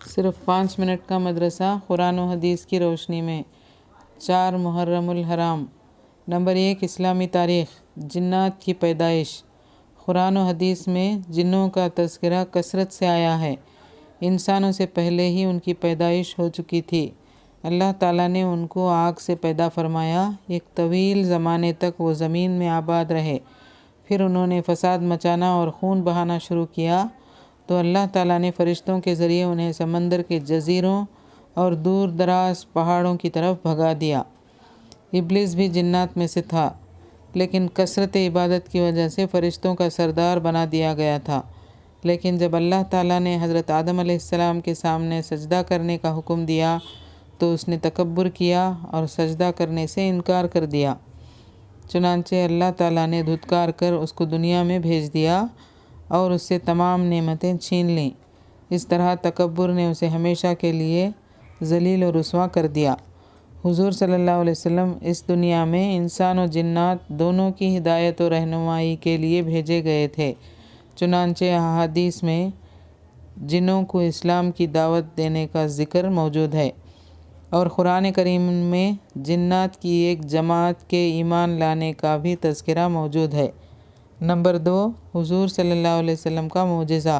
صرف 5 منٹ کا مدرسہ قرآن و حدیث کی روشنی میں 4 محرم الحرام۔ نمبر 1، اسلامی تاریخ۔ جنات کی پیدائش۔ قرآن و حدیث میں جنوں کا تذکرہ کثرت سے آیا ہے۔ انسانوں سے پہلے ہی ان کی پیدائش ہو چکی تھی۔ اللہ تعالیٰ نے ان کو آگ سے پیدا فرمایا۔ ایک طویل زمانے تک وہ زمین میں آباد رہے۔ پھر انہوں نے فساد مچانا اور خون بہانا شروع کیا تو اللہ تعالیٰ نے فرشتوں کے ذریعے انہیں سمندر کے جزیروں اور دور دراز پہاڑوں کی طرف بھگا دیا۔ ابلیس بھی جنات میں سے تھا، لیکن کثرت عبادت کی وجہ سے فرشتوں کا سردار بنا دیا گیا تھا۔ لیکن جب اللہ تعالیٰ نے حضرت آدم علیہ السلام کے سامنے سجدہ کرنے کا حکم دیا تو اس نے تکبر کیا اور سجدہ کرنے سے انکار کر دیا۔ چنانچہ اللہ تعالیٰ نے دھتکار کر اس کو دنیا میں بھیج دیا اور اس سے تمام نعمتیں چھین لیں۔ اس طرح تکبر نے اسے ہمیشہ کے لیے ذلیل و رسوا کر دیا۔ حضور صلی اللہ علیہ وسلم اس دنیا میں انسان و جنات دونوں کی ہدایت و رہنمائی کے لیے بھیجے گئے تھے۔ چنانچہ احادیث میں جنوں کو اسلام کی دعوت دینے کا ذکر موجود ہے، اور قرآن کریم میں جنات کی ایک جماعت کے ایمان لانے کا بھی تذکرہ موجود ہے۔ نمبر 2، حضور صلی اللہ علیہ وسلم کا معجزہ۔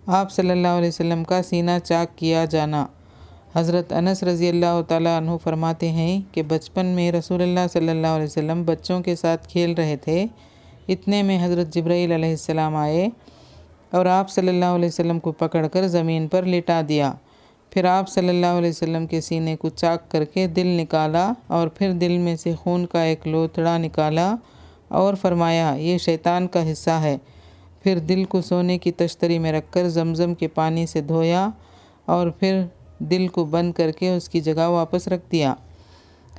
آپ صلی اللہ علیہ وسلم کا سینہ چاک کیا جانا۔ حضرت انس رضی اللہ تعالیٰ عنہ فرماتے ہیں کہ بچپن میں رسول اللہ صلی اللہ علیہ وسلم بچوں کے ساتھ کھیل رہے تھے۔ اتنے میں حضرت جبرائیل علیہ السلام آئے اور آپ صلی اللہ علیہ وسلم کو پکڑ کر زمین پر لٹا دیا۔ پھر آپ صلی اللہ علیہ وسلم کے سینے کو چاک کر کے دل نکالا اور پھر دل میں سے خون کا ایک لوتھڑا نکالا اور فرمایا، یہ شیطان کا حصہ ہے۔ پھر دل کو سونے کی تشتری میں رکھ کر زمزم کے پانی سے دھویا اور پھر دل کو بند کر کے اس کی جگہ واپس رکھ دیا۔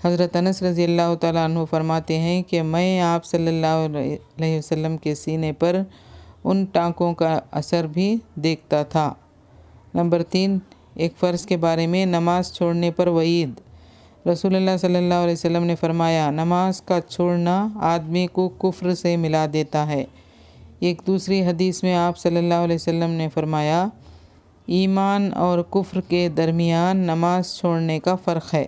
حضرت انس رضی اللہ تعالیٰ عنہ فرماتے ہیں کہ میں آپ صلی اللہ علیہ وسلم کے سینے پر ان ٹانکوں کا اثر بھی دیکھتا تھا۔ نمبر 3، ایک فرض کے بارے میں نماز چھوڑنے پر وعید۔ رسول اللہ صلی اللہ علیہ وسلم نے فرمایا، نماز کا چھوڑنا آدمی کو کفر سے ملا دیتا ہے۔ ایک دوسری حدیث میں آپ صلی اللہ علیہ وسلم نے فرمایا، ایمان اور کفر کے درمیان نماز چھوڑنے کا فرق ہے۔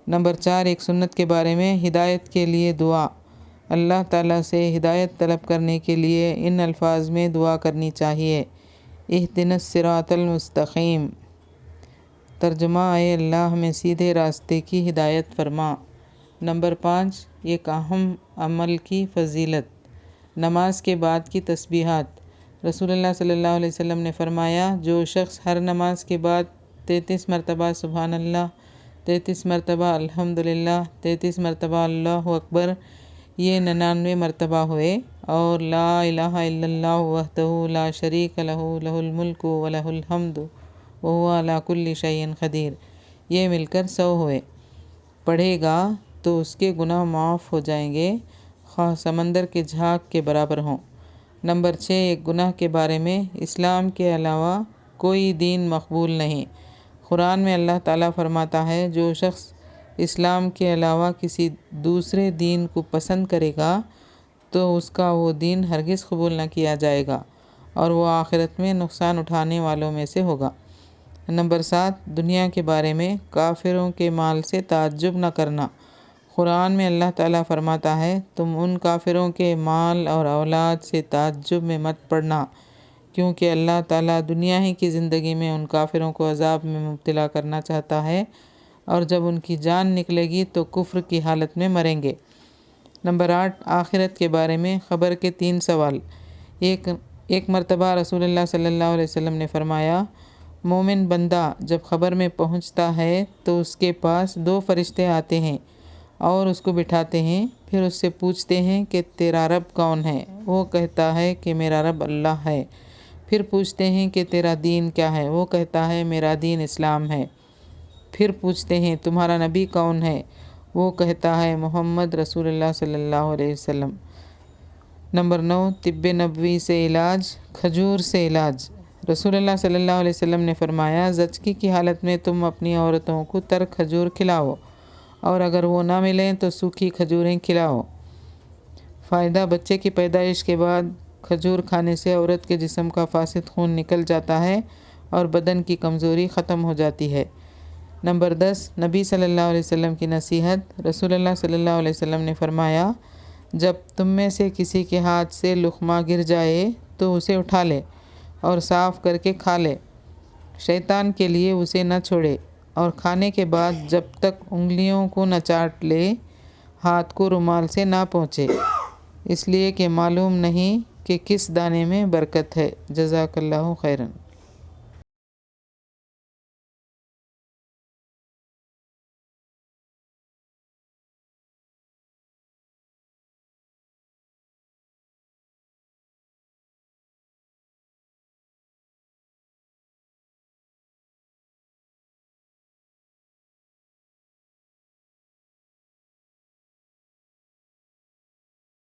نمبر 4، ایک سنت کے بارے میں ہدایت کے لیے دعا۔ اللہ تعالیٰ سے ہدایت طلب کرنے کے لیے ان الفاظ میں دعا کرنی چاہیے، اہدنا الصراط المستقیم۔ ترجمہ، اے اللہ ہمیں سیدھے راستے کی ہدایت فرما۔ نمبر 5، ایک اہم عمل کی فضیلت۔ نماز کے بعد کی تسبیحات۔ رسول اللہ صلی اللہ علیہ وسلم نے فرمایا، جو شخص ہر نماز کے بعد 33 مرتبہ سبحان اللہ، 33 مرتبہ الحمدللہ، 33 مرتبہ اللہ اکبر، یہ 99 مرتبہ ہوئے، اور لا الہ الا اللہ وحدہ لا شریک لہ لہ الملک و لہ الحمد وہو علی کل شیء قدیر، یہ مل کر 100 ہوئے، پڑھے گا تو اس کے گناہ معاف ہو جائیں گے، خواہ سمندر کے جھاگ کے برابر ہوں۔ نمبر 6، ایک گناہ کے بارے میں۔ اسلام کے علاوہ کوئی دین مقبول نہیں۔ قرآن میں اللہ تعالیٰ فرماتا ہے، جو شخص اسلام کے علاوہ کسی دوسرے دین کو پسند کرے گا تو اس کا وہ دین ہرگز قبول نہ کیا جائے گا اور وہ آخرت میں نقصان اٹھانے والوں میں سے ہوگا۔ نمبر 7، دنیا کے بارے میں۔ کافروں کے مال سے تعجب نہ کرنا۔ قرآن میں اللہ تعالیٰ فرماتا ہے، تم ان کافروں کے مال اور اولاد سے تعجب میں مت پڑنا، کیونکہ اللہ تعالیٰ دنیا ہی کی زندگی میں ان کافروں کو عذاب میں مبتلا کرنا چاہتا ہے، اور جب ان کی جان نکلے گی تو کفر کی حالت میں مریں گے۔ نمبر 8، آخرت کے بارے میں خبر کے 3 سوال۔ ایک مرتبہ رسول اللہ صلی اللہ علیہ وسلم نے فرمایا، مومن بندہ جب قبر میں پہنچتا ہے تو اس کے پاس 2 فرشتے آتے ہیں اور اس کو بٹھاتے ہیں، پھر اس سے پوچھتے ہیں کہ تیرا رب کون ہے؟ وہ کہتا ہے کہ میرا رب اللہ ہے۔ پھر پوچھتے ہیں کہ تیرا دین کیا ہے؟ وہ کہتا ہے میرا دین اسلام ہے۔ پھر پوچھتے ہیں تمہارا نبی کون ہے؟ وہ کہتا ہے محمد رسول اللہ صلی اللہ علیہ وسلم۔ نمبر 9، طب نبوی سے علاج۔ کھجور سے علاج۔ رسول اللہ صلی اللہ علیہ وسلم نے فرمایا، زچگی کی حالت میں تم اپنی عورتوں کو تر کھجور کھلاؤ، اور اگر وہ نہ ملیں تو سوکھی کھجوریں کھلاؤ۔ فائدہ، بچے کی پیدائش کے بعد کھجور کھانے سے عورت کے جسم کا فاسد خون نکل جاتا ہے اور بدن کی کمزوری ختم ہو جاتی ہے۔ نمبر 10، نبی صلی اللہ علیہ وسلم کی نصیحت۔ رسول اللہ صلی اللہ علیہ وسلم نے فرمایا، جب تم میں سے کسی کے ہاتھ سے لقمہ گر جائے تو اسے اٹھا لے اور صاف کر کے کھا لے، شیطان کے لیے اسے نہ چھوڑے، اور کھانے کے بعد جب تک انگلیوں کو نہ چاٹ لے ہاتھ کو رومال سے نہ پونچھے، اس لیے کہ معلوم نہیں کہ کس دانے میں برکت ہے۔ جزاک اللہ خیراً۔